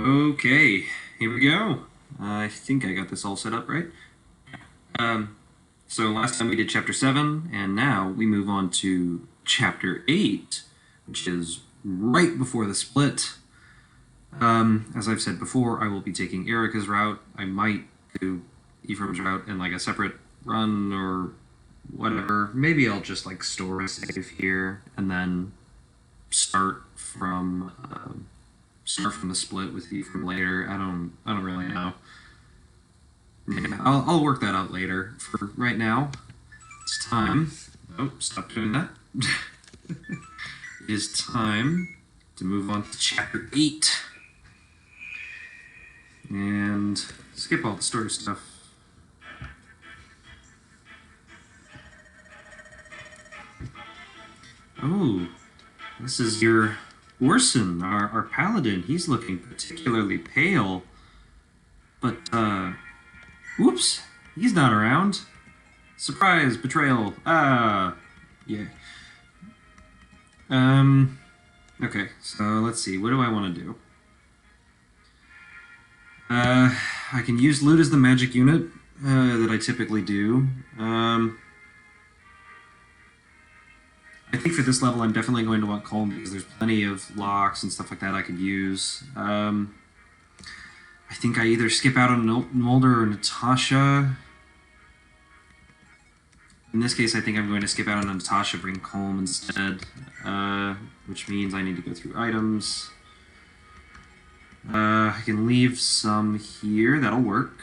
Okay, here we go. I think I got this all set up right. So last time we did Chapter 7, and now we move on to Chapter 8, which is right before the split. As I've said before, I will be taking Erica's route. I might do Ephraim's route in like a separate run or whatever. Maybe I'll just like store a save here and then start from the split with Ephraim later. I don't really know. Yeah, I'll work that out later. For right now, it's time. Oh, stop doing that. It is time to move on to Chapter 8. And skip all the story stuff. Oh, this is your Orson, our paladin. He's looking particularly pale. But, whoops, he's not around. Surprise, betrayal. Yeah. Okay, so let's see. What do I want to do? I can use loot as the magic unit that I typically do. I think for this level I'm definitely going to want Colm because there's plenty of locks and stuff like that I could use. I think I either skip out on Mulder or Natasha. In this case, I think I'm going to skip out on Natasha, bring Colm instead, which means I need to go through items. I can leave some here. That'll work.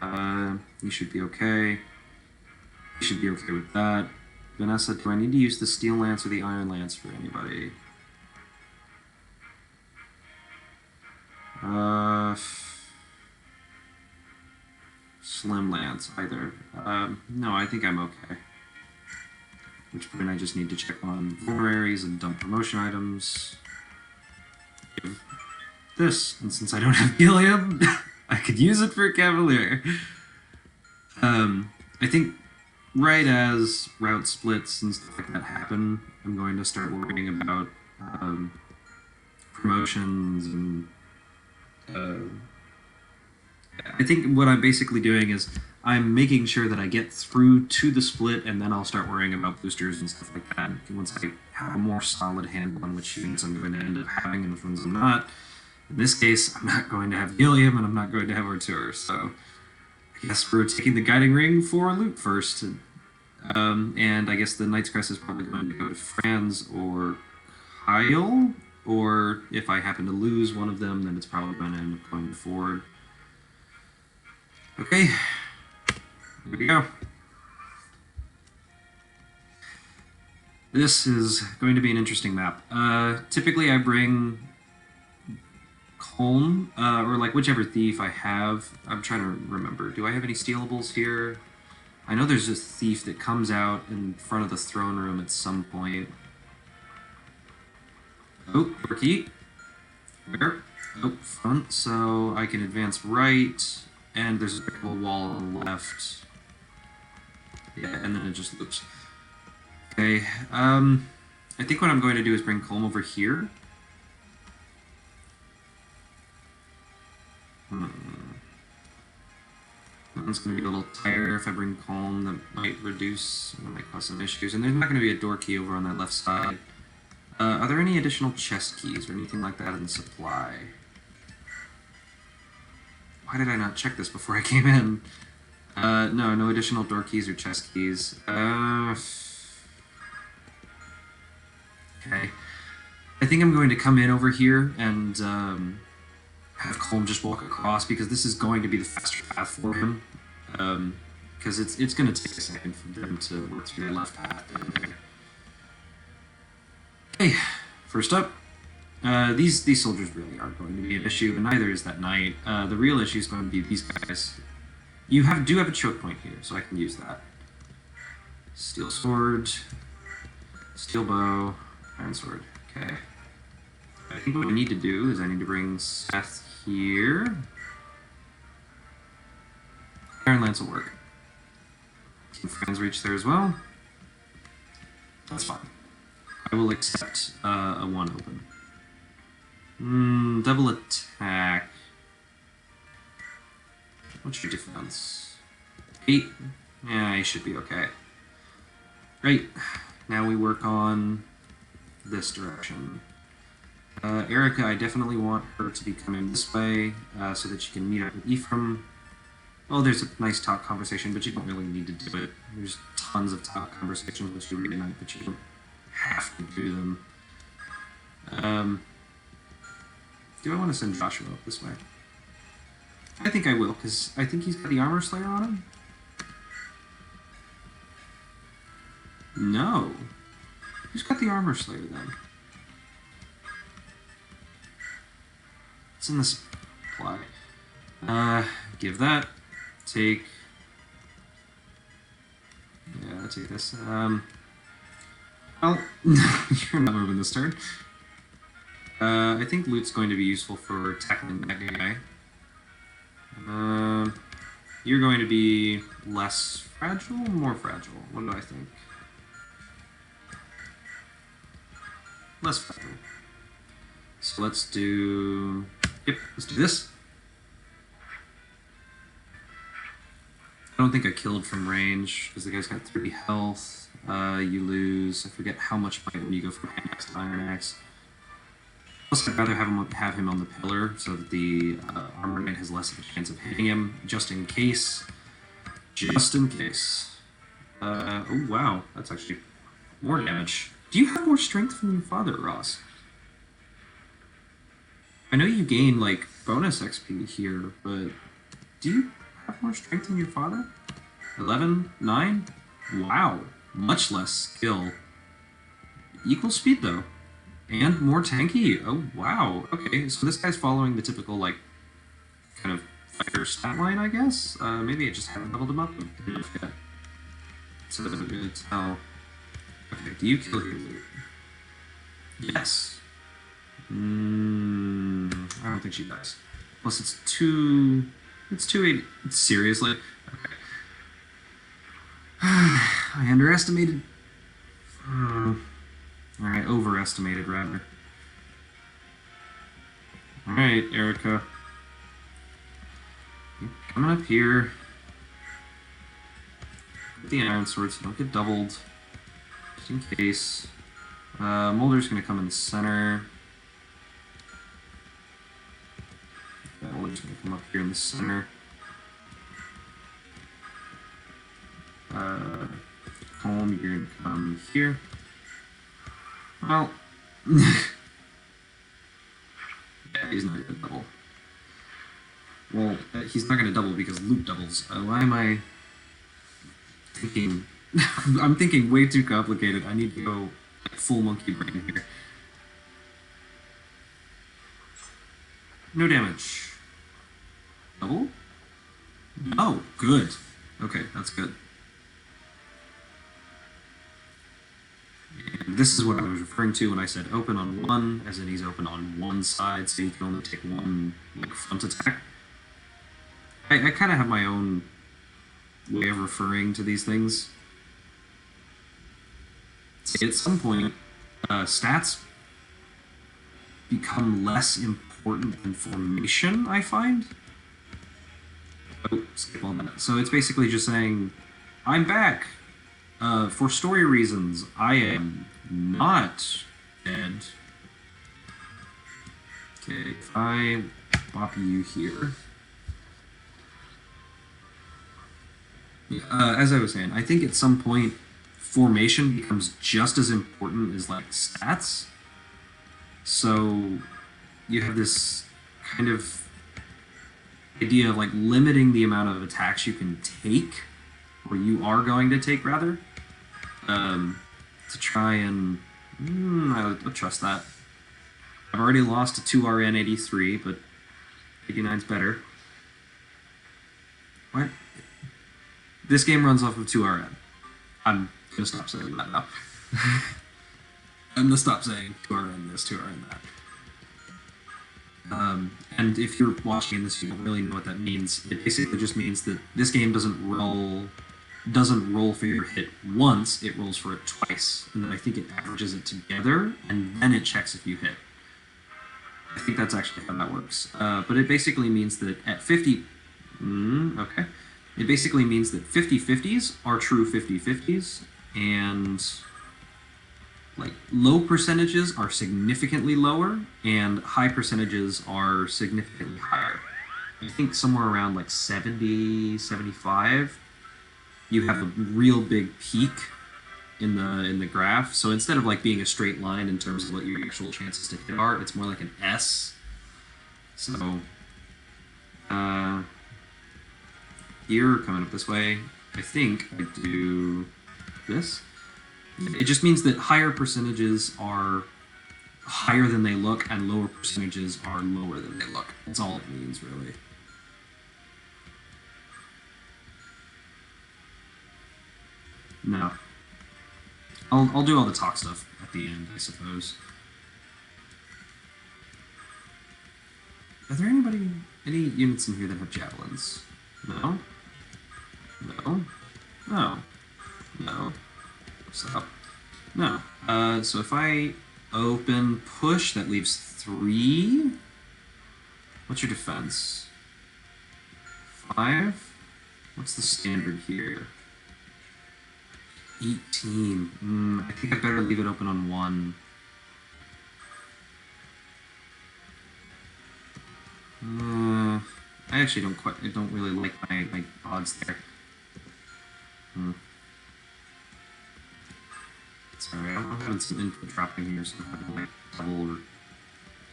You should be okay. You should be okay with that. Vanessa, do I need to use the Steel Lance or the Iron Lance for anybody? Slim Lance, either. No, I think I'm okay. At which point I just need to check on vulneraries and dump promotion items. Give this, and since I don't have Gilliam, I could use it for Cavalier. I think right as route splits and stuff like that happen, I'm going to start worrying about promotions and I think what I'm basically doing is I'm making sure that I get through to the split, and then I'll start worrying about boosters and stuff like that. Once I have a more solid handle on which units I'm going to end up having and which ones I'm not. In this case, I'm not going to have Gilliam, and I'm not going to have Artur, so I guess we're taking the Guiding Ring for loot first. And I guess the Knight's Crest is probably going to go to Franz or Kyle, or if I happen to lose one of them, then it's probably going to end up going to Ford. Okay, here we go. This is going to be an interesting map. Typically I bring Colm, or like whichever thief I have. I'm trying to remember. Do I have any stealables here? I know there's a thief that comes out in front of the throne room at some point. Oh, Quirky. Where? Oh, front, so I can advance right, and there's a wall on the left. Yeah, and then it just loops. Okay, I think what I'm going to do is bring Colm over here. It's going to be a little tighter if I bring Colm. That might reduce, that might cause some issues. And there's not going to be a door key over on that left side. Are there any additional chest keys or anything like that in the supply? Why did I not check this before I came in? No, no additional door keys or chest keys. Okay. I think I'm going to come in over here and have Colm just walk across because this is going to be the faster path for him. Because it's going to take a second for them to work through the left path. Okay, first up, these soldiers really aren't going to be an issue, and neither is that knight. The real issue is going to be these guys. You do have a choke point here, so I can use that. Steel sword, steel bow, iron sword. Okay. I think what I need to do is I need to bring Seth here. Iron Lance will work. Can friends reach there as well? That's fine. I will accept a 1 open. Double attack. What's your defense? 8? Yeah, he should be okay. Great. Now we work on this direction. Erica, I definitely want her to be coming this way so that she can meet up with Ephraim. Well, there's a nice talk conversation, but you don't really need to do it. There's tons of talk conversations which you read at night, but you don't have to do them. Do I want to send Joshua up this way? I think I will, because I think he's got the Armor Slayer on him. No. Who's got the Armor Slayer then? It's in the supply. Give that. Take. Yeah, take this. Well, you're not moving this turn. I think loot's going to be useful for tackling that guy. You're going to be less fragile, more fragile. What do I think? Less fragile. So let's do. Yep, let's do this. I don't think I killed from range because the guy's got 30 health. You lose. I forget how much might when you go from hand axe to iron axe. Plus, I'd rather have him on the pillar so that the armor knight has less of a chance of hitting him, just in case. Just in case. Oh wow, that's actually more damage. Do you have more strength from your father, Ross? I know you gain like bonus XP here, but do you have more strength than your father? 11? 9? Wow, much less skill. Equal speed though. And more tanky. Oh, wow. Okay, so this guy's following the typical, like, kind of fighter stat line, I guess? Maybe I just haven't leveled him up. Yeah. So it doesn't really tell. Okay, do you kill your loot? Yes. I don't think she dies. Plus it's 280. Seriously? Okay. I underestimated. Alright, overestimated, rather. Alright, Erica. You're coming up here. Get the iron sword so you don't get doubled. Just in case. Molder's gonna come in the center. Yeah, Molder's gonna come up here in the center. Home, you're gonna come here. Well, yeah, he's not going to double. Well, he's not going to double because loot doubles. Why am I thinking? I'm thinking way too complicated. I need to go like, full monkey brain here. No damage. Double? Oh, good. Okay, that's good. And this is what I was referring to when I said open on one, as in he's open on one side, so you can only take one like, front attack. I kind of have my own way of referring to these things. At some point, stats become less important than formation, I find. Oh, skip on that. So it's basically just saying, I'm back. For story reasons, I am not dead. Okay, if I bop you here. As I was saying, I think at some point formation becomes just as important as like stats. So you have this kind of idea of like limiting the amount of attacks you can take, or you are going to take rather, to try and I'll trust that. I've already lost a 2RN 83, but 89's better. What? This game runs off of 2RN. I'm gonna stop saying that now. I'm gonna stop saying 2RN this, 2RN that. And if you're watching this, you don't really know what that means. It basically just means that this game doesn't roll for your hit once, it rolls for it twice. And then I think it averages it together, and then it checks if you hit. I think that's actually how that works. But it basically means that at 50, Okay. It basically means that 50-50s are true 50-50s, and like low percentages are significantly lower, and high percentages are significantly higher. I think somewhere around like 70, 75, you have a real big peak in the graph. So instead of like being a straight line in terms of what your actual chances to hit are, it's more like an S. So uh, here coming up this way, I think I do this. It just means that higher percentages are higher than they look, and lower percentages are lower than they look. That's all it means, really. No. I'll do all the talk stuff at the end, I suppose. Are there any units in here that have javelins? No? No? No. No. Stop. No. So if I open push, that leaves 3. What's your defense? 5? What's the standard here? 18. I think I better leave it open on 1. I actually don't really like my odds there. Sorry, I'm having some input dropping here, so I'm having to like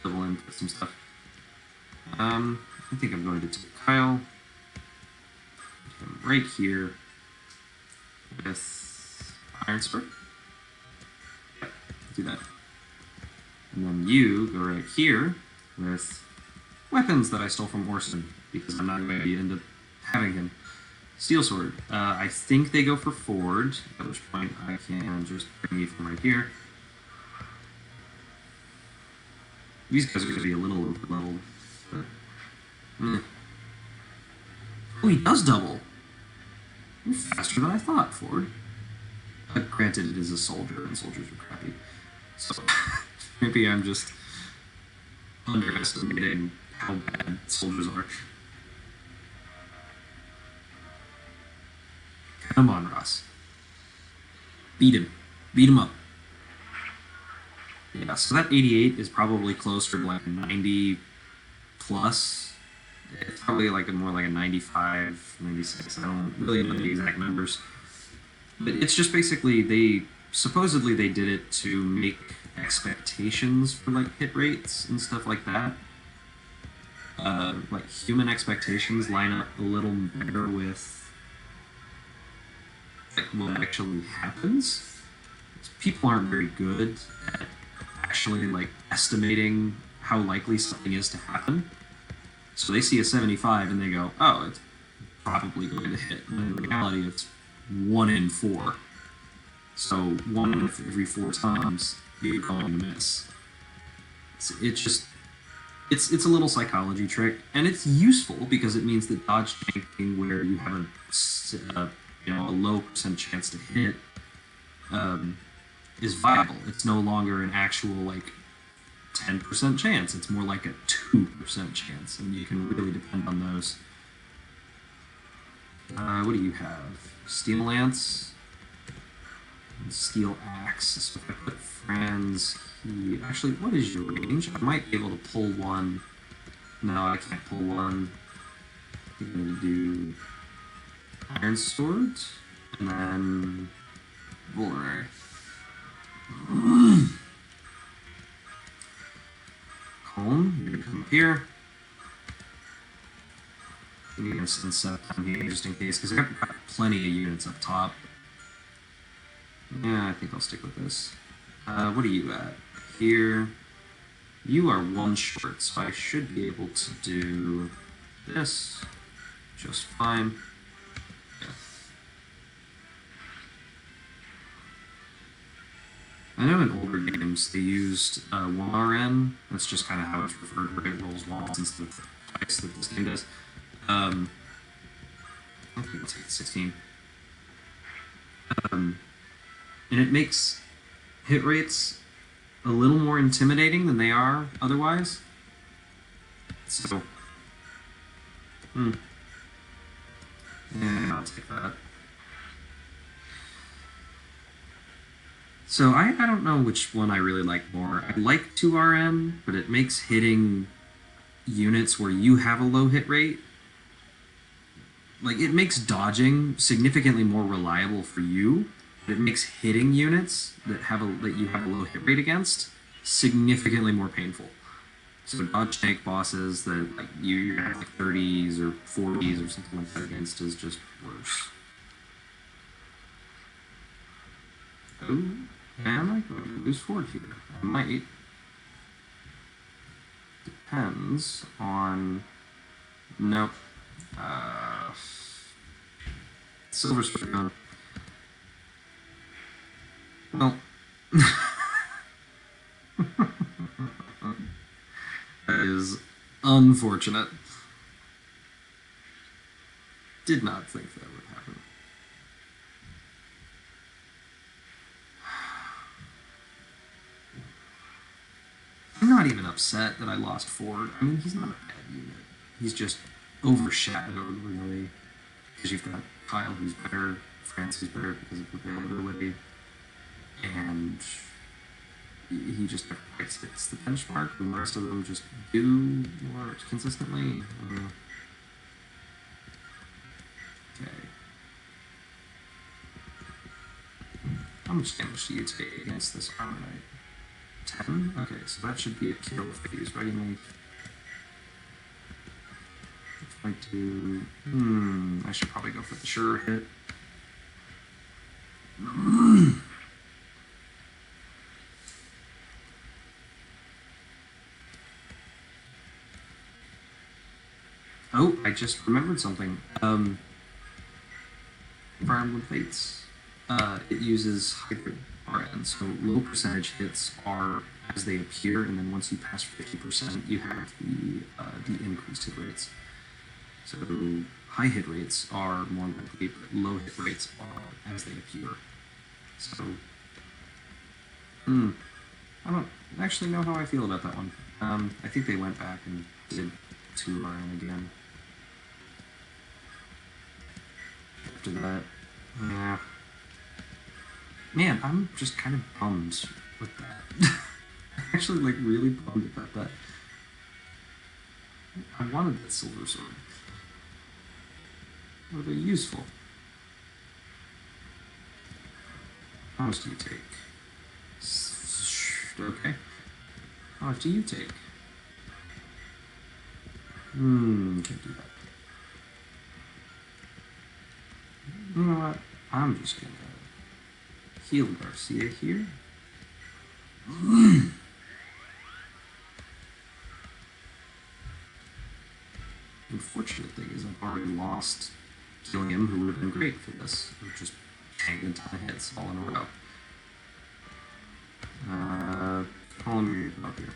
double input some stuff. I think I'm going to take Kyle right here with Iron Spur. Yep, do that. And then you go right here with weapons that I stole from Orson, because I'm not going to end up having him. Steel Sword. I think they go for Ford, at which point I can just bring you from right here. These guys are going to be a little overleveled. Oh, he does double. You're faster than I thought, Ford. Granted, it is a soldier, and soldiers are crappy. So maybe I'm just underestimating how bad soldiers are. Come on, Ross. Beat him. Beat him up. Yeah, so that 88 is probably closer to like 90 plus. It's probably like more like a 95, 96. I don't really know the exact numbers. But it's just basically supposedly they did it to make expectations for like hit rates and stuff like that. Like human expectations line up a little better with like what actually happens. People aren't very good at actually like estimating how likely something is to happen. So they see a 75 and they go, oh, it's probably going to hit. When in reality, it's 1 in 4. So 1 every 4 times you're going to miss. It's a little psychology trick, and it's useful because it means that dodge tanking, where you have a low % chance to hit, is viable. It's no longer an actual like 10% chance. It's more like a 2% chance, and you can really depend on those. What do you have? Steel Lance, and Steel Axe. So if I put friends here, actually, what is your range? I might be able to pull one. No, I can't pull one. I'm gonna do Iron Sword, and then Vulnerary. Home, you're gonna come up here. I'm gonna send stuff down here just in case, because I've got plenty of units up top. Yeah, I think I'll stick with this. What are you at? Here. You are 1 short, so I should be able to do this just fine. Yeah. I know in older games they used 1RN. That's just kind of how it's referred, where it rolls once instead of twice that this game does. I think I'll take 16. And it makes hit rates a little more intimidating than they are otherwise. So, Yeah, I'll take that. So I don't know which one I really like more. I like 2RM, but it makes hitting units where you have a low hit rate, like it makes dodging significantly more reliable for you. But it makes hitting units that you have a low hit rate against significantly more painful. So dodge tank bosses that like you have like 30s or 40s or something like that against is just worse. Oh, am I going to lose forward here? I might. Depends on. Nope. Silver sword gun. Well, that is unfortunate. Did not think that would happen. I'm not even upset that I lost Ford. I mean, he's not a bad unit. He's just overshadowed, really. Because you've got Kyle, who's better, France, who's better because of availability, and he just never quite hits the benchmark, and the rest of them just do more consistently. Okay. How much damage do you take against this armor knight? 10? Okay, so that should be a kill if I use Ready Mate. If I do... I should probably go for the sure hit. Oh, I just remembered something. Fire Emblem Fates. It uses hybrid RN, so low percentage hits are as they appear, and then once you pass 50%, you have the increased hit rates. So high hit rates are more likely, but low hit rates are as they appear. So, I don't actually know how I feel about that one. I think they went back and did 2 RN again. After that, yeah. Man, I'm just kind of bummed with that. I'm actually, like, really bummed about that. I wanted that silver sword. Would have been useful. How much do you take? Okay. How much do you take? Can't do that. You know what? I'm just gonna heal Garcia here. Unfortunate thing is I've already lost killing him, who would have been great for this. We've just tanked a ton of hits all in a row. Call him up here.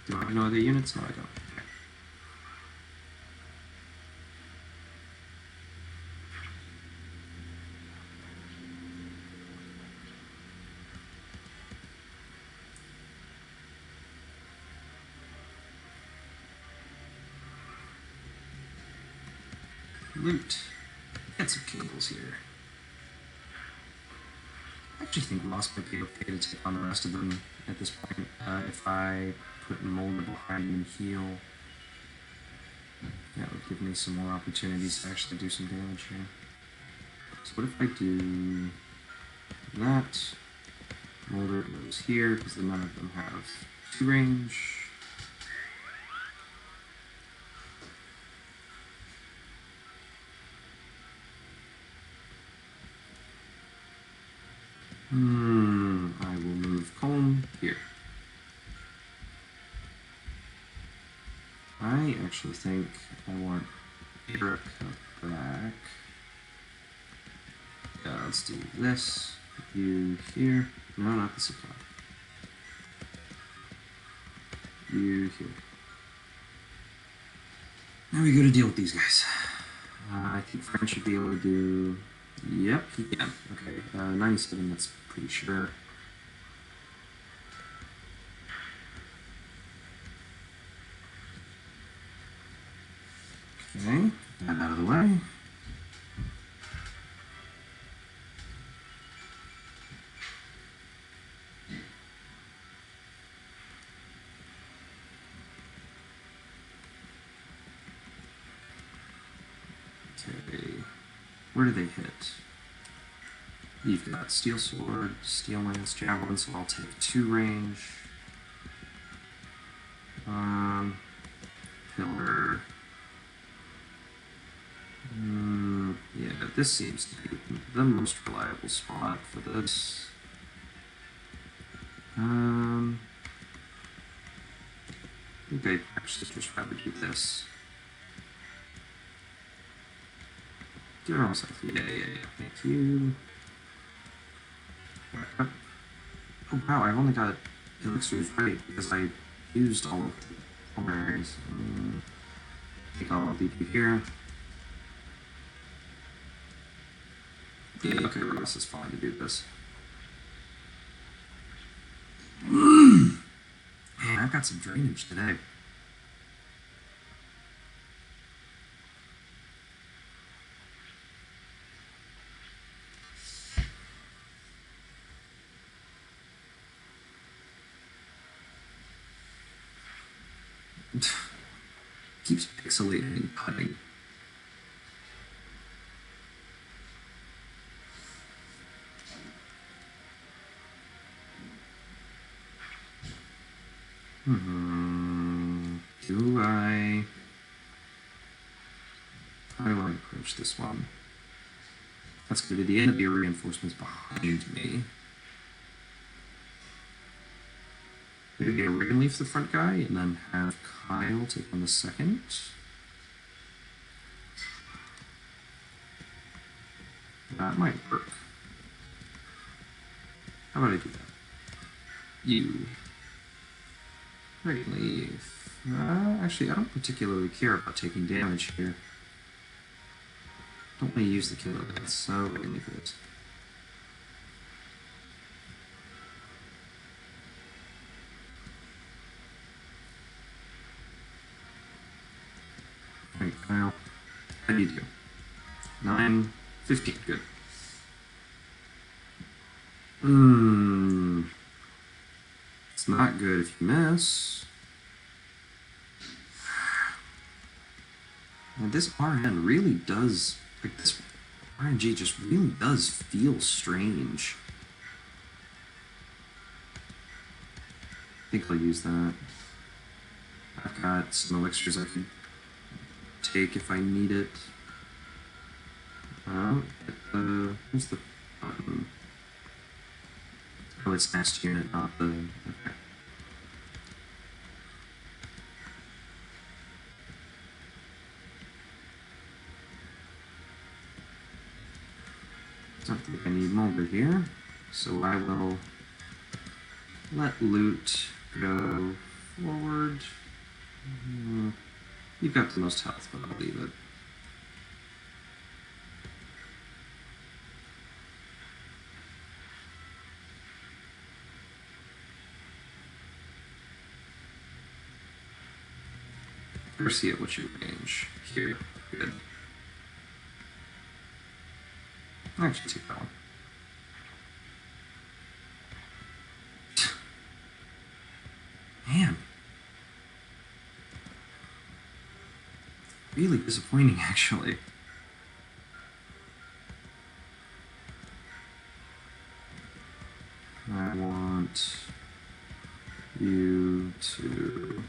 Do I have no other units? No, I don't. Okay. Loot. Get some cables here. I actually think Lost might be okay to take on the rest of them at this point. If I put Molder behind and heal, that would give me some more opportunities to actually do some damage here. So what if I do that? Molder goes here, because none of them have 2 range. I will move Colm here. I actually think I want Erica back. Let's do this. You here. No, not the supply. You here. Now we go to deal with these guys. I think French should be able to do... Yep, he can. Okay, 97, that's pretty sure. Okay, get that out of the way. Okay, where do they hit? You've got Steel Sword, Steel Lance, Javelin, so I'll take 2 range. Pillar. Yeah, this seems to be the most reliable spot for this. Okay, actually just rather do this. They're almost like, yeah, thank you. Oh wow, I've only got elixirs right because I used all of the primaries. I think I'll leave you here. Yeah, okay, Ross is fine to do this. Man, I've got some drainage today. Keeps pixelating and cutting. Do I... How do I approach this one? That's going to be the end of the reinforcements behind me. Maybe a Rig and Leaf the front guy, and then have Kyle take on the second. That might work. How about I do that? You. Rig and Leaf. Actually, I don't particularly care about taking damage here. Don't want to use the killer lance, so Rig and Leaf it is. Alright, Kyle. How do you do? 9, 15, good. It's not good if you miss. And this RN really does, like this RNG just really does feel strange. I think I'll use that. I've got some elixirs I can take if I need it. Where's the button? Oh, it's next unit, not the... Okay. Don't think I need Mulder here, so I will let loot go forward. You've got the most health, but I'll leave it. Garcia, what's your range? Here. Good. I'll actually take that one. Man. Really disappointing, actually. I want you to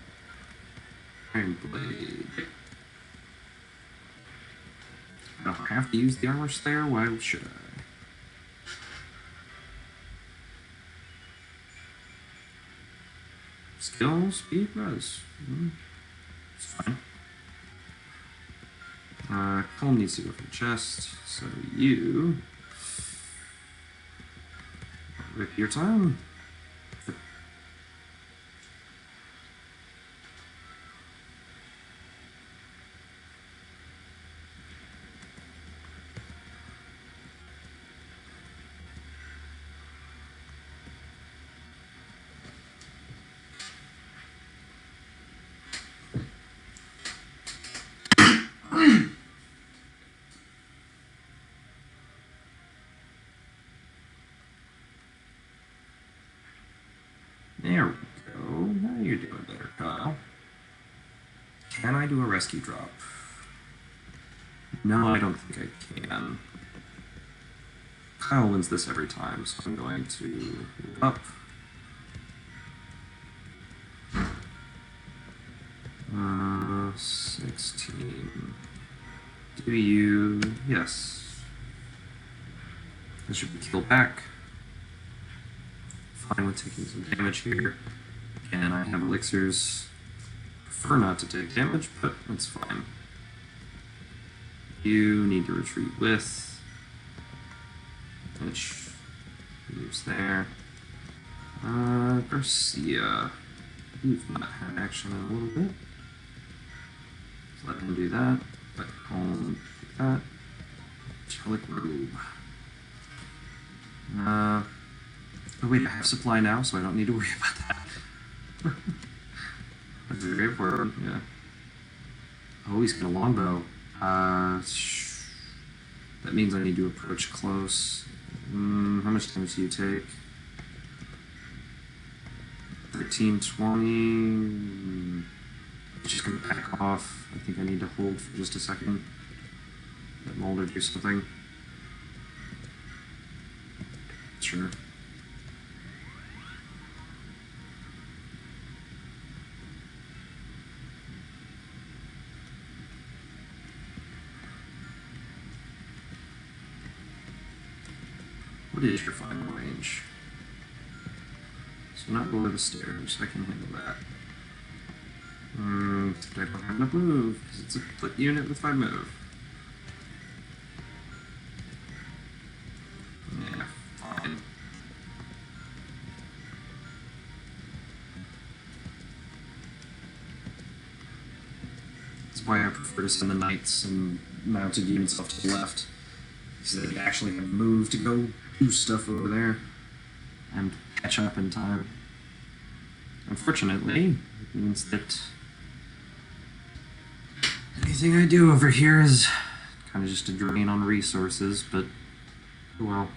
Iron Blade. I don't have to use the armor slayer, why should I? Skill, speed, res. It's fine. Colm needs to go for the chest, so you rip your time. You're doing better, Kyle. Can I do a rescue drop? No, I don't think I can. Kyle wins this every time, so I'm going to move up. 16. Do you... Yes. This should be killed back. Fine with taking some damage here. Again, I have elixirs. Prefer not to take damage, but that's fine. You need to retreat with, which moves there. Garcia, you've not had action in a little bit. So let him do that. Let home take that. Chelic Robe. Oh wait, I have supply now, so I don't need to worry about that. That's very important, yeah. Oh, he's got a longbow. That means I need to approach close. How much damage do you take? 13, 20. Just gonna back off. I think I need to hold for just a second. Let Mulder do something. Sure. What is your final range? So not below the stairs, I can handle that. Except I don't have enough move, because it's a split unit with 5 move. Yeah, fine. That's why I prefer to send the knights and mounted units off to the left. So they actually have move to go do stuff over there and catch up in time. Unfortunately, it means that anything I do over here is kind of just a drain on resources, but well.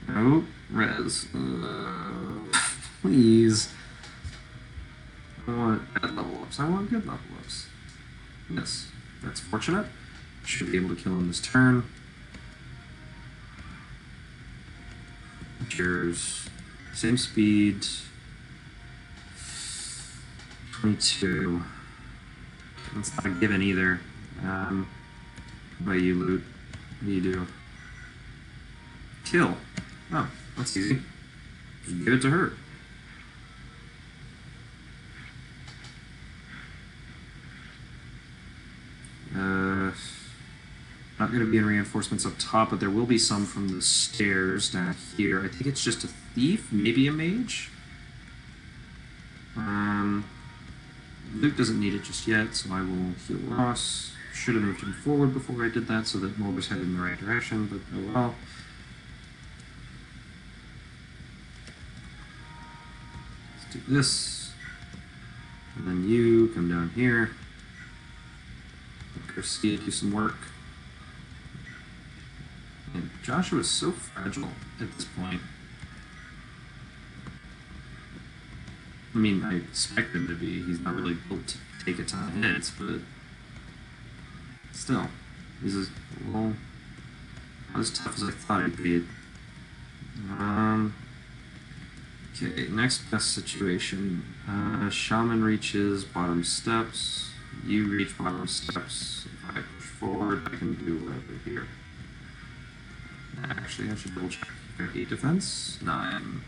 Oh, res. Please. I don't want bad level ups, I want good level ups. Yes, that's fortunate. Should be able to kill him this turn. Cheers. Same speed. 22. That's not a given either. What about you, Loot? What do you do? Kill. Oh, that's easy. Just give it to her. Not going to be in reinforcements up top, but there will be some from the stairs down here. I think it's just a thief, maybe a mage. Luke doesn't need it just yet, so I will heal Ross. Should have moved him forward before I did that so that Mulder's headed in the right direction, but oh well. Let's do this. And then you come down here. Garcia do some work. And Joshua is so fragile at this point. I mean, I expect him to be. He's not really built to take a ton of hits, but still, he's a little not as tough as I thought he'd be. Okay, next best situation. Shaman reaches bottom steps. You reach bottom steps. If I push forward, I can do whatever here. Actually, I should double check. 8 defense? 9.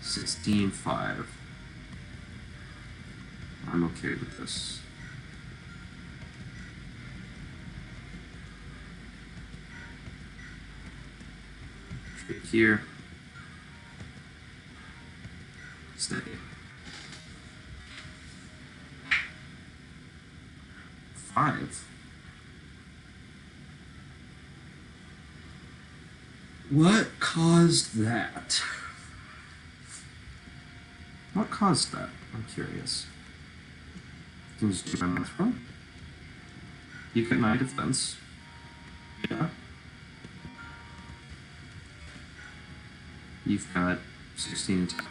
$16.5. I'm okay with this. Trade here. Steady. 5. What caused that? What caused that? I'm curious. Can you just do my math wrong? You've got 9 defense. Yeah. You've got 16 attack.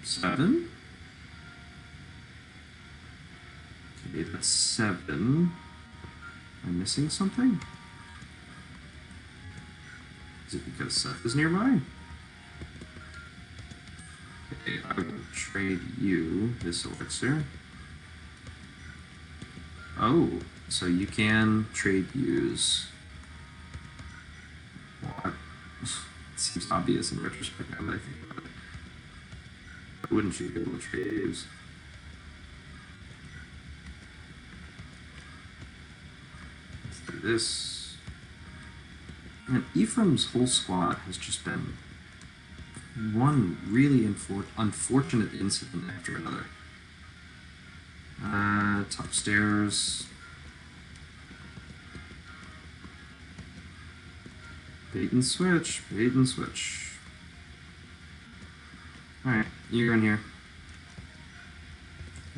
7. Okay, that's 7. Am I missing something? Is it because Seth is nearby? Okay, I will trade you this elixir. Oh, so you can trade use. Well, it seems obvious in retrospect now that I think about it. But wouldn't you be able to trade use? Let's do this. And Ephraim's whole squad has just been one really unfortunate incident after another. Top stairs. Bait and switch, bait and switch. Alright, you're in here.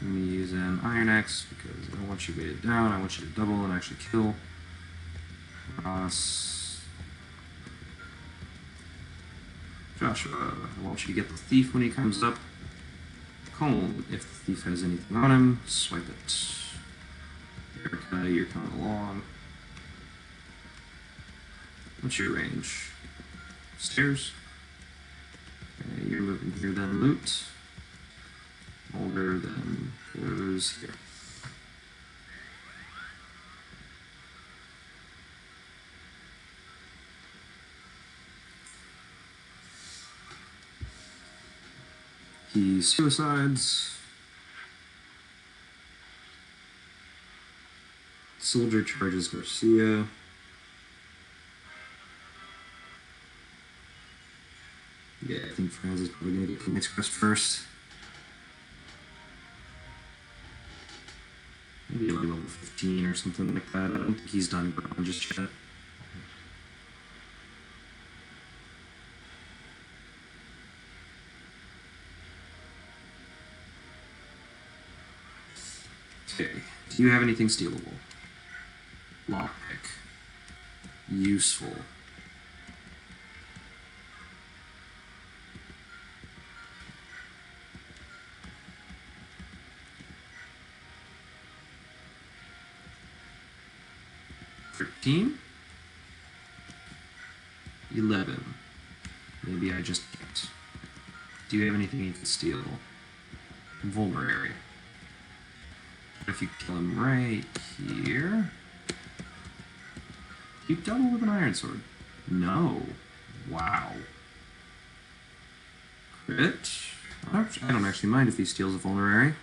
Let me use an Iron Axe because I don't want you weighted down. I want you to double and actually kill Ross. Joshua, I want you to get the thief when he comes up. Colm, if the thief has anything on him, swipe it. Erica, you're coming along. What's your range? Stairs. Okay, you're moving here, then loot. Older than goes here. He suicides. Soldier charges Garcia. Yeah, I think Franz is probably going to get Phoenix Crest first. Maybe like level 15 or something like that. I don't think he's done Brown just yet. Okay, do you have anything stealable? Lockpick. Useful. $13? 11. Maybe I just can't. Do you have anything you can steal? Vulnerary. If you kill him right here, you double with an iron sword. No. Wow. Crit. I don't actually mind if he steals a vulnerary.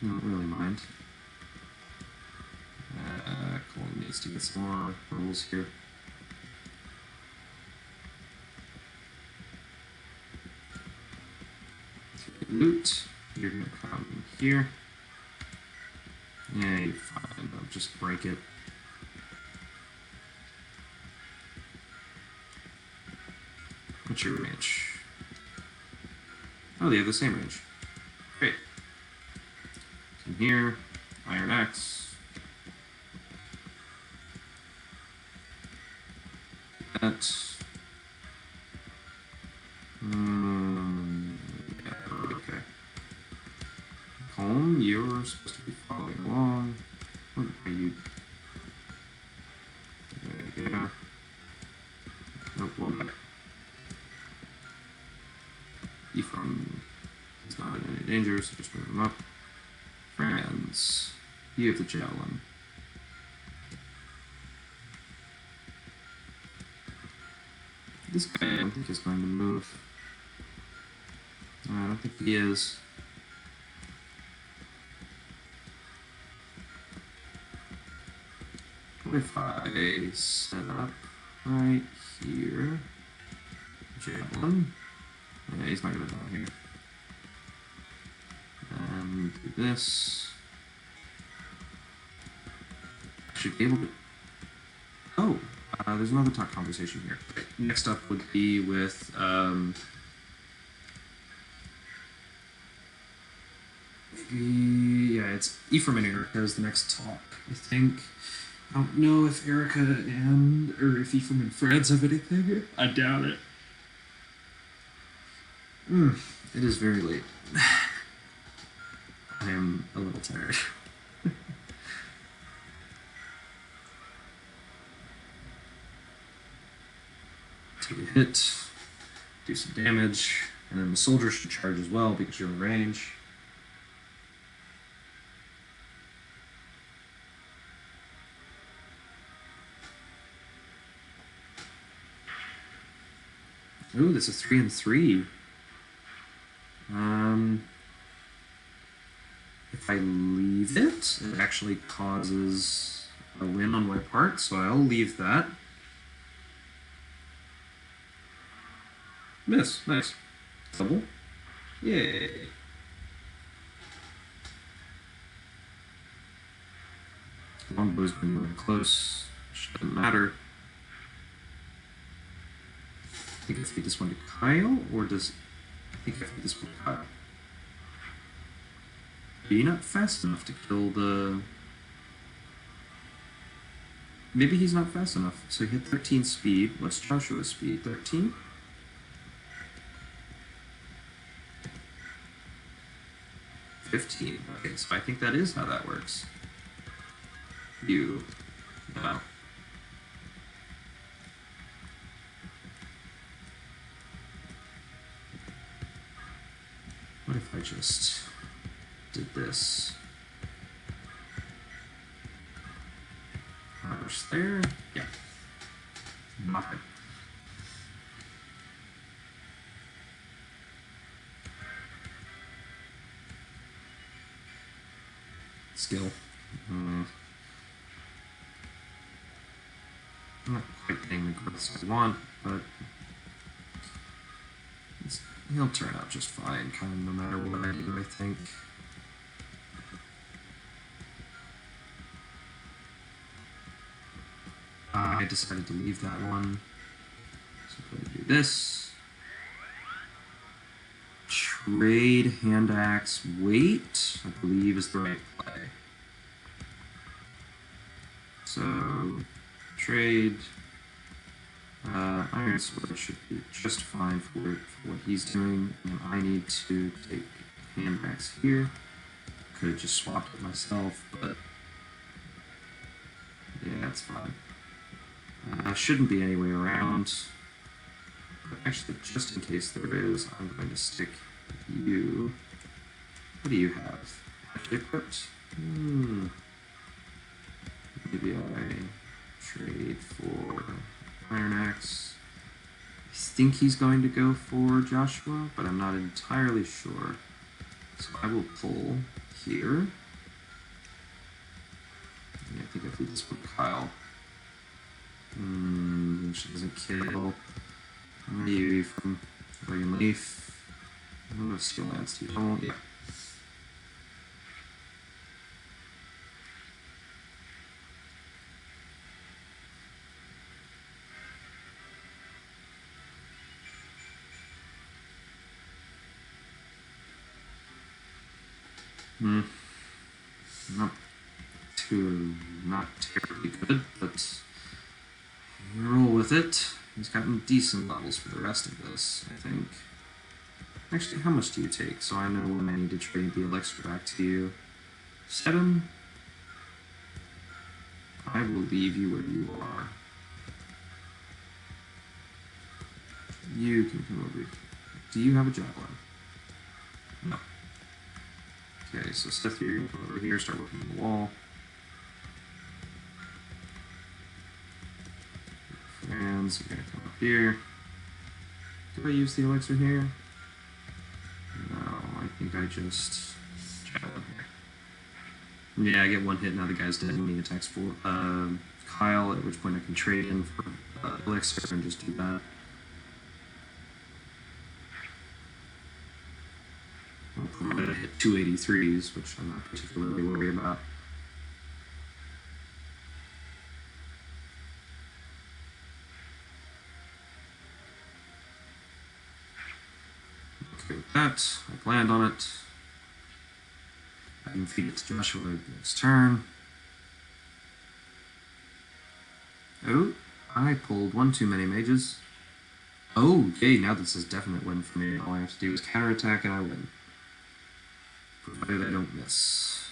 I don't really mind. Colin needs to get some more rolls here. Loot. You're gonna come here. Yeah, you're fine. I'll just break it. What's your range? Oh, they have the same range. Great. Come here. Iron Axe. That. Okay. Home, you're supposed to be following along. What are you? Yeah. Nope, well, back. Ephraim is not in any danger, so just move him up. Friends, you have the javelin. This guy, I don't think is going to move. I don't think he is. What if I set up right here? Javelin. Yeah, he's not going to die here. And do this. I should be able to. Oh, there's another talk conversation here. Next up would be with Yeah, it's Ephraim and Erica is the next talk, I think. I don't know if Erica or if Ephraim and Franz have anything. I doubt it. It is very late. I am a little tired. Take a hit, do some damage, and then the soldier should charge as well because you're in range. Ooh, that's a 3 and 3. If I leave it, it actually causes a win on my part, so I'll leave that. Miss, nice. Double. Yay. Longbow's been really close, which doesn't matter. I think I feed this one to Kyle, or does... I think I feed this one to Kyle. Are you not fast enough to kill the... Maybe he's not fast enough. So he hit 13 speed. What's Joshua's speed? 13? Okay, so I think that is how that works. You. No. What if I just did this? Rush there. Yeah. Nothing. Skill. I'm not quite getting the growths I want, but he'll turn out just fine, kind of no matter what I do, I think. I decided to leave that one. So I'm going to do this. Trade, hand axe, wait, I believe is the right play. So, trade, Iron Sword should be just fine for what he's doing, and I need to take hand axe here. Could have just swapped it myself, but yeah, that's fine. Shouldn't be any way around. But actually, just in case there is, I'm going to stick you. What do you have? Equipped? Maybe I trade for Iron Axe. I think he's going to go for Joshua, but I'm not entirely sure. So I will pull here. Yeah, I think I feed this one Kyle. She doesn't kill. Maybe from Dragon Leaf. I don't know if Steel Lance do. Oh, yeah. Not terribly good, but roll with it. He's gotten decent levels for the rest of this, I think. Actually, how much do you take? So I know when I need to trade the elixir back to you. 7? I will leave you where you are. You can come over here. Do you have a javelin? No. Okay, so Seth, you're going to come over here, start working on the wall. Friends, you're going to come up here. Do I use the elixir here? No, I think I just javelin here. Yeah, I get one hit, now the guy's dead when he attacks for Kyle, at which point I can trade in for elixir and just do that. I'm going to hit 283s, which I'm not particularly worried about. Okay, with that, I land on it. I can feed it to Joshua next turn. Oh, I pulled one too many mages. Oh, okay, now this is a definite win for me. All I have to do is counterattack and I win. Provided I don't miss.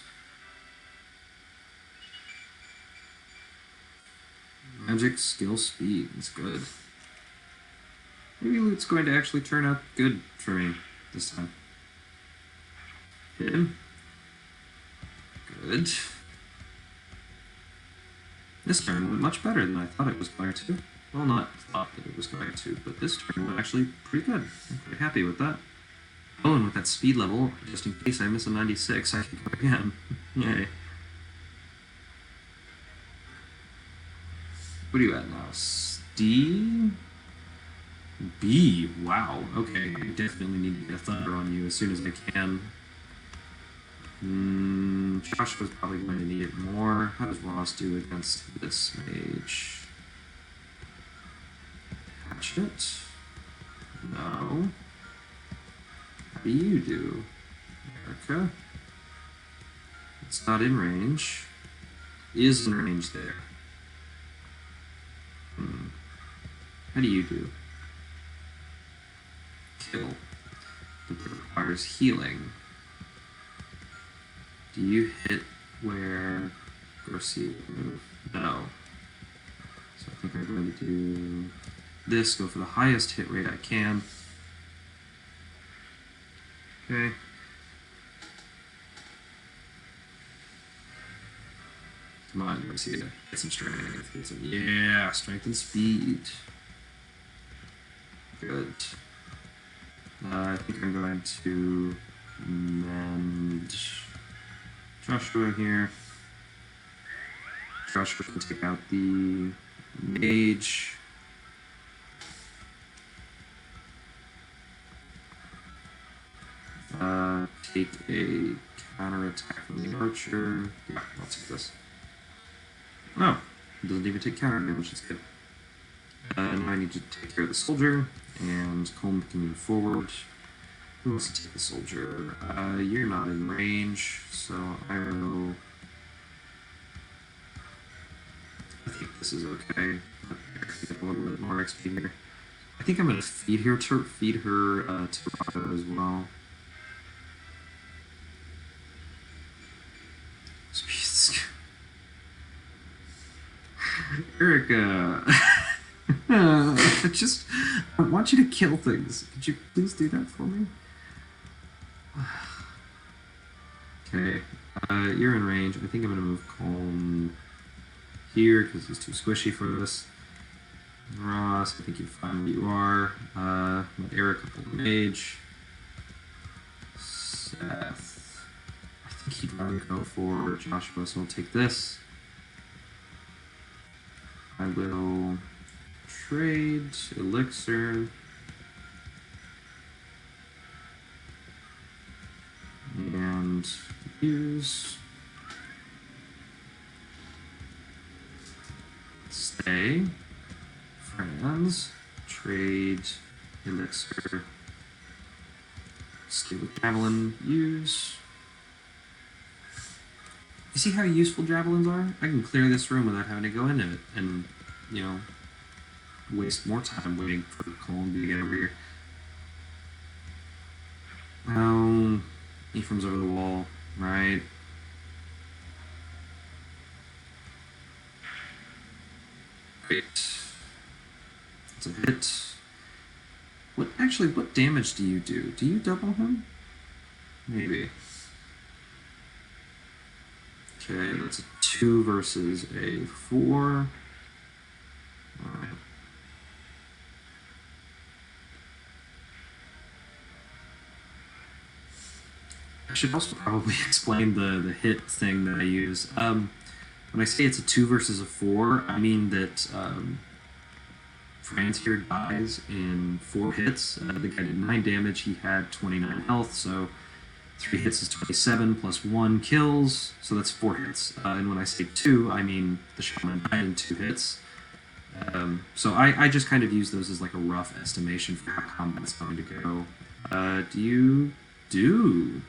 Magic, skill, speed. It's good. Maybe it's going to actually turn out good for me this time. Hit him. Good. This turn went much better than I thought it was going to. Well, not thought that it was going to, but this turn went actually pretty good. I'm pretty happy with that. Oh, and with that speed level, just in case I miss a 96, I can go again. Yay. What are you at now? D? B. Wow. Okay, I definitely need to get a thunder on you as soon as I can. Joshua's probably going to need it more. How does Ross do against this mage? Hatchet? No. How do you do, Erica? It's not in range. Is in range there. How do you do? Kill. But it requires healing. Do you hit where Garcia would move? No. So I think I'm going to do this, go for the highest hit rate I can. Okay. Come on, Garcia. Get some strength. Get some, yeah, strength and speed. Good. I think I'm going to mend Joshua here. Joshua can take out the mage. Take a counterattack from the archer. Yeah, I'll take this. Oh, it doesn't even take counter damage, which is good. Now I need to take care of the soldier, and Colm can move forward. Who wants to take the soldier? You're not in range, so I will... I think this is okay. Get a little bit more XP here. I think I'm going to feed her to Raka as well. Erica! I want you to kill things. Could you please do that for me? Okay, you're in range. I think I'm going to move Colm here because he's too squishy for this. Ross, I think you're fine where you are. Let Erica pull the mage. Seth, I think he'd rather go for Joshua, so I'll take this. I will trade elixir. And use. Stay. Friends. Trade elixir. Stay with javelin. Use. You see how useful javelins are? I can clear this room without having to go into it and, you know, waste more time waiting for Colm to get over here. Oh, Ephraim's over the wall, right? Great. It's a hit. What damage do you do? Do you double him? Maybe. Okay, that's a 2 versus a 4. Alright. I should also probably explain the hit thing that I use. When I say it's a 2 versus a 4, I mean that Franz here dies in 4 hits. The guy did 9 damage, he had 29 health, so 3 hits is 27 plus 1 kills, so that's 4 hits. And when I say 2, I mean the shaman died in 2 hits. So I just kind of use those as like a rough estimation for how combat's going to go. Do you do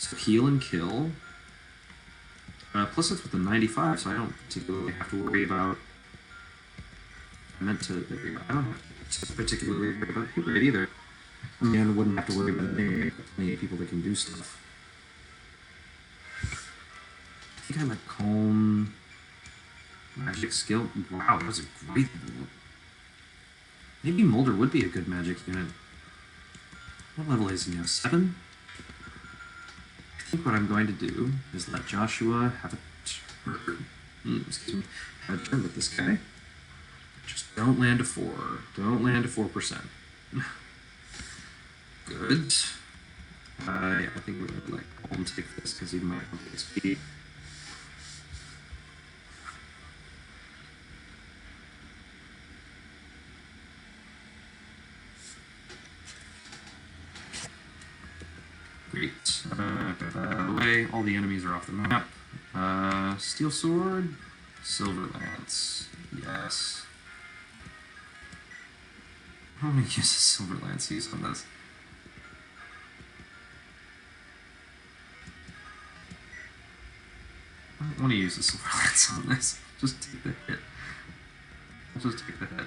So heal and kill. Plus it's with the 95, so I don't particularly have to worry about... I meant to... I don't have to particularly worry about hit rate either. I mean, I wouldn't have to worry about any people that can do stuff. I think I like Calm... Magic skill. Wow, that was a great level. Maybe Molder would be a good magic unit. What level is he now? 7? I think what I'm going to do is let Joshua have a turn. Excuse me. Have a turn with this guy. Just don't land a 4. Don't land a 4%. Good. I think we're going to let him take this because he might have XP. Great. Get that out of the way. All the enemies are off the map. Steel Sword, Silver Lance. Yes. I'm going to use a Silver Lance use on this. I don't want to use a Silver Lance on this. Just take the hit. I'll just take the hit.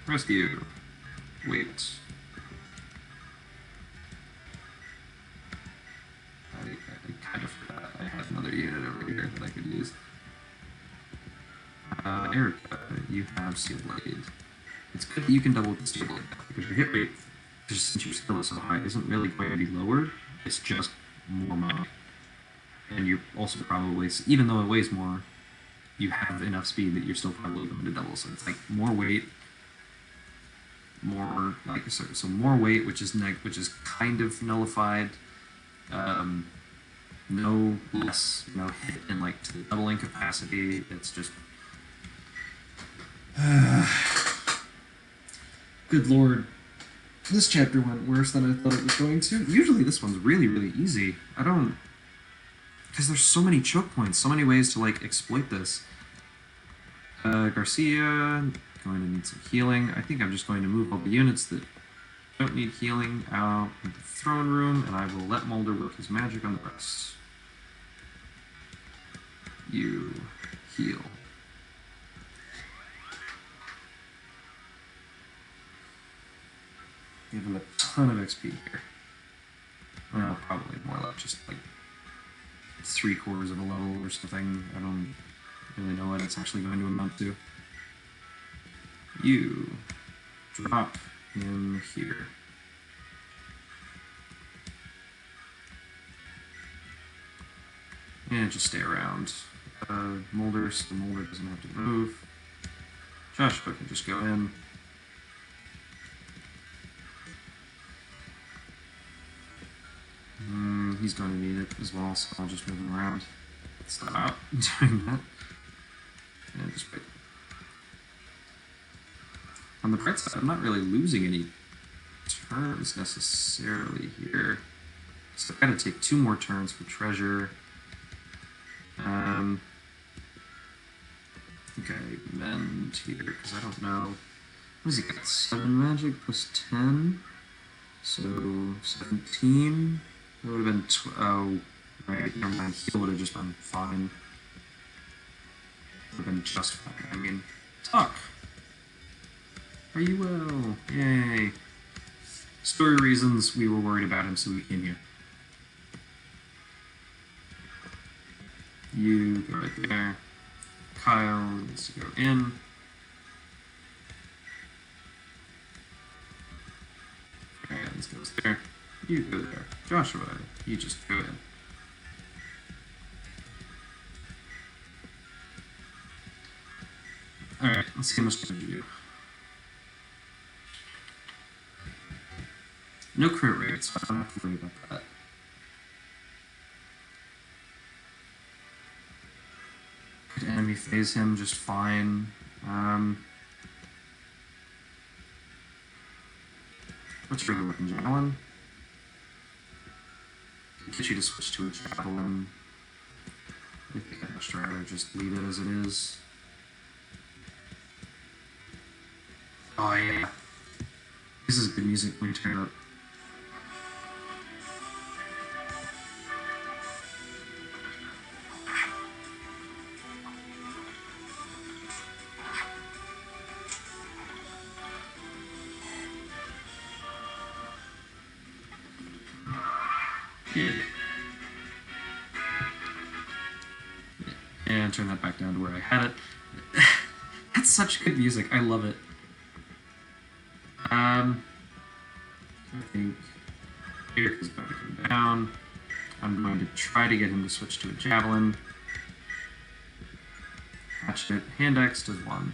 Rescue. Wait. I kind of forgot I had another unit over here that I could use. Erica, you have Steel Blade. It's good that you can double the Steel Blade now, because your hit rate, just since your skill is so high, isn't really going to be lowered. It's just more money. And you're also probably, even though it weighs more, you have enough speed that you're still probably going to double. So it's like more weight, more like so more weight, which is kind of nullified. No less, hit in like to the doubling capacity. It's just good lord. This chapter went worse than I thought it was going to. Usually this one's really, really easy. Because there's so many choke points, so many ways to like exploit this. Garcia, going to need some healing. I think I'm just going to move all the units that don't need healing out of the throne room, and I will let Molder work his magic on the rest. You heal. Give him a ton of XP here. Well, probably more like just like 3/4 of a level or something. I don't really know what it's actually going to amount to. You drop him here. And just stay around. Molder, so Molder doesn't have to move. Joshua can just go in. He's going to need it as well, so I'll just move him around. Stop doing that. And just wait. On the bright side, I'm not really losing any turns necessarily here. So I've got to take 2 more turns for treasure. Okay, mend here, because I don't know. What has he got? 7 magic plus 10? So 17? That would have been oh, right, never mind. Heal would have just been fine. Would have been just fine. I mean, Tuck! Are you well? Yay! Story reasons, we were worried about him, so we came here. You go right there. Kyle needs to go in. Franz goes there. You go there. Joshua, you just go in. Alright, let's see how much damage you do. No crit rate, so I don't have to worry about that. Could enemy phase him just fine. What's your other weapon, Javelin? Get you to switch to a Javelin. I think I'd much rather just leave it as it is. Oh yeah. This is good music when you turn it up. Yeah. And turn that back down to where I had it. That's such good music. I love it. I think Eric is going to come down. I'm going to try to get him to switch to a javelin. Hatchet. Hand axe does 1.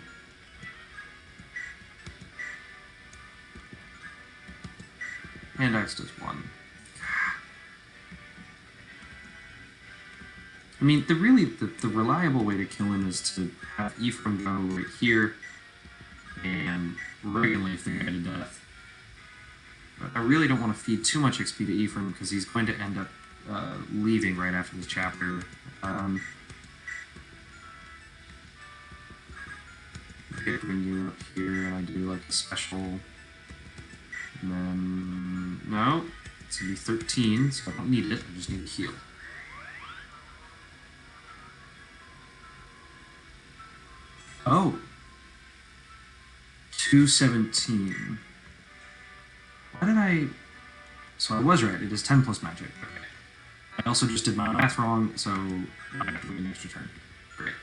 Hand axe does 1. I mean, the reliable way to kill him is to have Ephraim go right here and regularly the guy to death. But I really don't want to feed too much XP to Ephraim because he's going to end up leaving right after this chapter. I bring you up here and I do like a special. And then, no, it's going to be 13, so I don't need it, I just need a heal. Oh, 217. Why did I... So I was right, it is 10 plus magic. Okay. I also just did my math wrong, so I have to wait an extra turn. Great.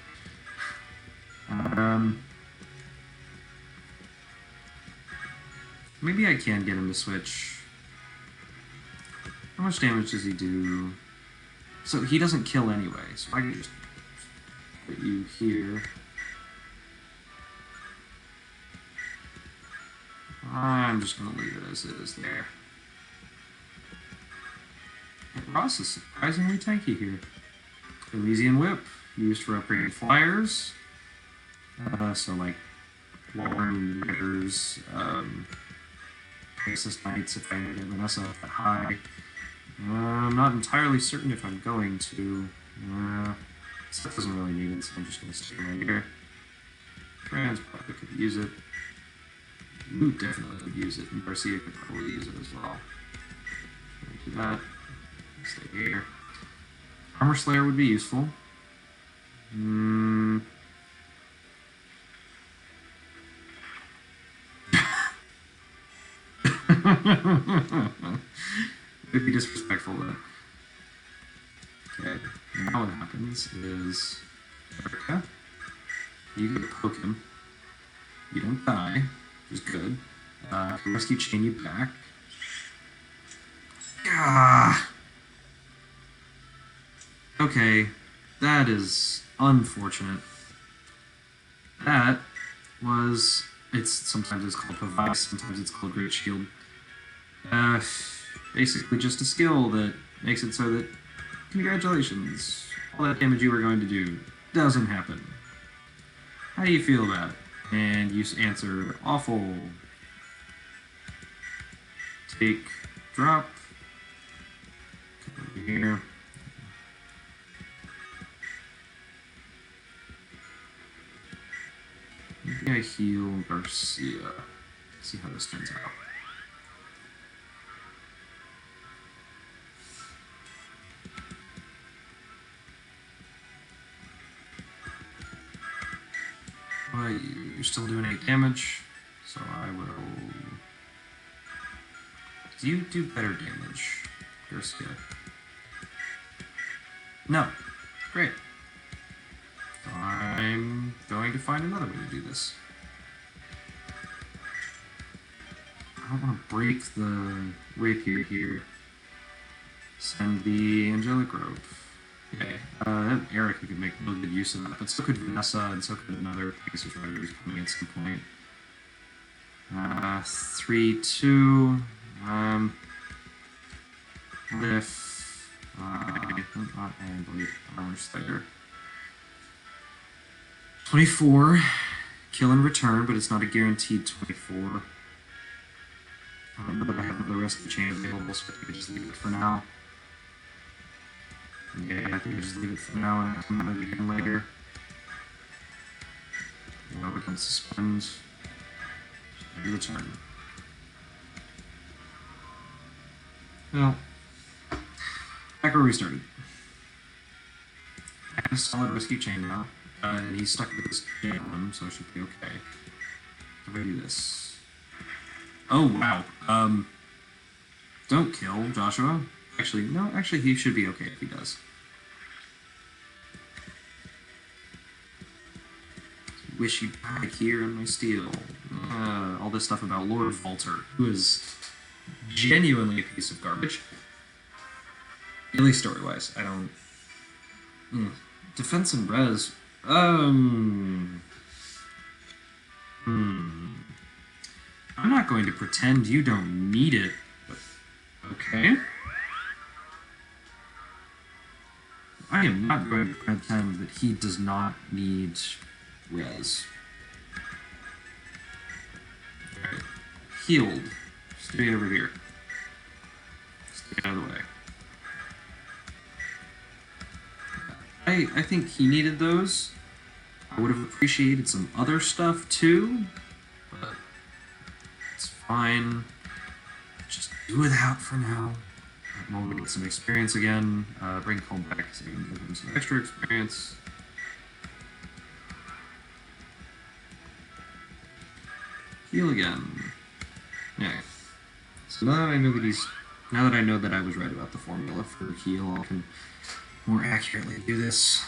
Maybe I can get him to switch. How much damage does he do? So he doesn't kill anyway, so I can just put you here. I'm just going to leave it as it is there. And Ross is surprisingly tanky here. Elysian Whip, used for upgrading flyers. So like Warren Riders, Pegasus Knights if I get Vanessa up that high. I'm not entirely certain if I'm going to. Stuff doesn't really need it, so I'm just going to stick it right here. Trans probably could use it. Luke definitely could use it, and Garcia could probably use it as well. Do that. Stay here. Armor Slayer would be useful. It'd be disrespectful, but... Okay, now what happens is... Erica, you get to poke him. You don't die, which is good. Rescue chain you back. Ah. Okay, that is unfortunate. That was... sometimes it's called Pavise, sometimes it's called Great Shield. Basically just a skill that makes it so that, congratulations, all that damage you were going to do doesn't happen. How do you feel about it? And you answer, awful. Take, drop. Come over here. Maybe I heal Garcia. See how this turns out. Well, you're still doing 8 damage, so I will... Do you do better damage, Garcia? No. Great. I'm going to find another way to do this. I don't want to break the rapier here. Send the angelic rope. Okay, Eric could make really good use of that, but so could Vanessa, and so could another Pegasus Rider who's coming at some point. 3, 2. Lift. Not Angry. Armor Slayer. 24. Kill and return, but it's not a guaranteed 24. I don't know that I have the rescue chain available, so I can just leave it for now. Yeah, I think I just leave it for now and come out again later. No, we can suspend. Return. Well, back where we started. I have a solid rescue chain now, and he's stuck with this chain on him, so it should be okay. How do I do this? Oh, wow. Don't kill Joshua. Actually, no, actually he should be okay if he does. Wish you died here in my steel. All this stuff about Lord Volter, who is genuinely a piece of garbage. At least story-wise. I don't... Defense and res... I'm not going to pretend you don't need it, but... Okay. I am not going to pretend that he does not need res. Right. Healed. Stay over here. Stay out of the way. I think he needed those. I would have appreciated some other stuff too, but it's fine. Just do without for now. I'm going to get some experience again. Bring Colm back so we can give him some extra experience. Heal again. Yeah. So now that I know that I was right about the formula for heal, I can more accurately do this.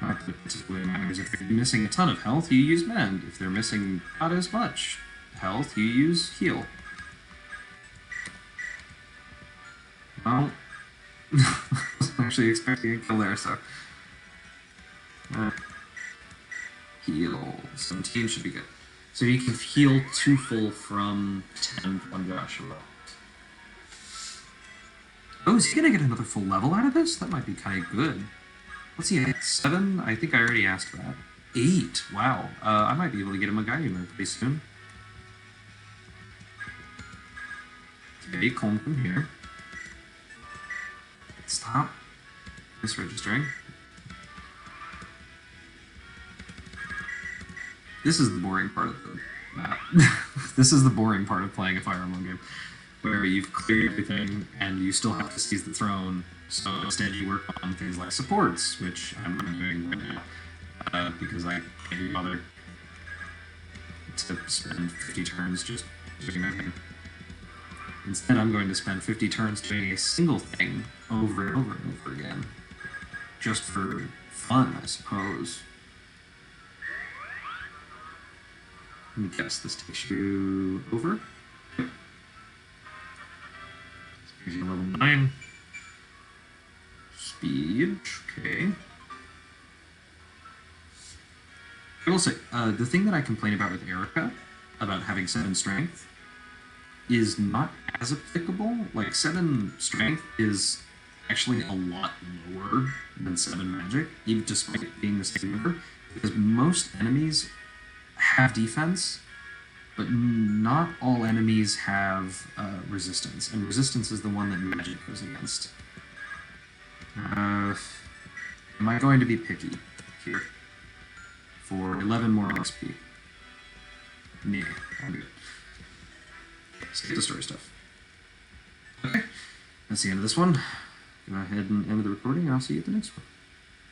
Not that it particularly matters. If they're missing a ton of health, you use mend. If they're missing not as much health, you use heal. Well, I wasn't actually expecting a kill there, so. Heal. 17 should be good. So you can heal 2 full from 10 from Joshua. Oh, is he gonna get another full level out of this? That might be kind of good. What's he at? 7? I think I already asked that. 8. Wow. I might be able to get him a guiding move pretty soon. Okay, Colm from here. Stop misregistering. This is the boring part of the map. This is the boring part of playing a Fire Emblem game, where you've cleared everything and you still have to seize the throne. So instead you work on things like supports, which I'm not doing right now, because I can't be bothered to spend 50 turns just doing nothing. Instead, I'm going to spend 50 turns doing a single thing over and over and over again. Just for fun, I suppose. Let me guess, this takes you over? This gives you level 9. Speed, okay. I will say, the thing that I complain about with Erica, about having 7 strength, is not as applicable. Like, 7 strength is actually a lot lower than 7 magic, even despite it being the same number, because most enemies have defense, but not all enemies have resistance, and resistance is the one that magic goes against. Am I going to be picky here for 11 more XP? Nah, I'll do it. Skip the story stuff. Okay, that's the end of this one. Go ahead and end the recording, and I'll see you at the next one.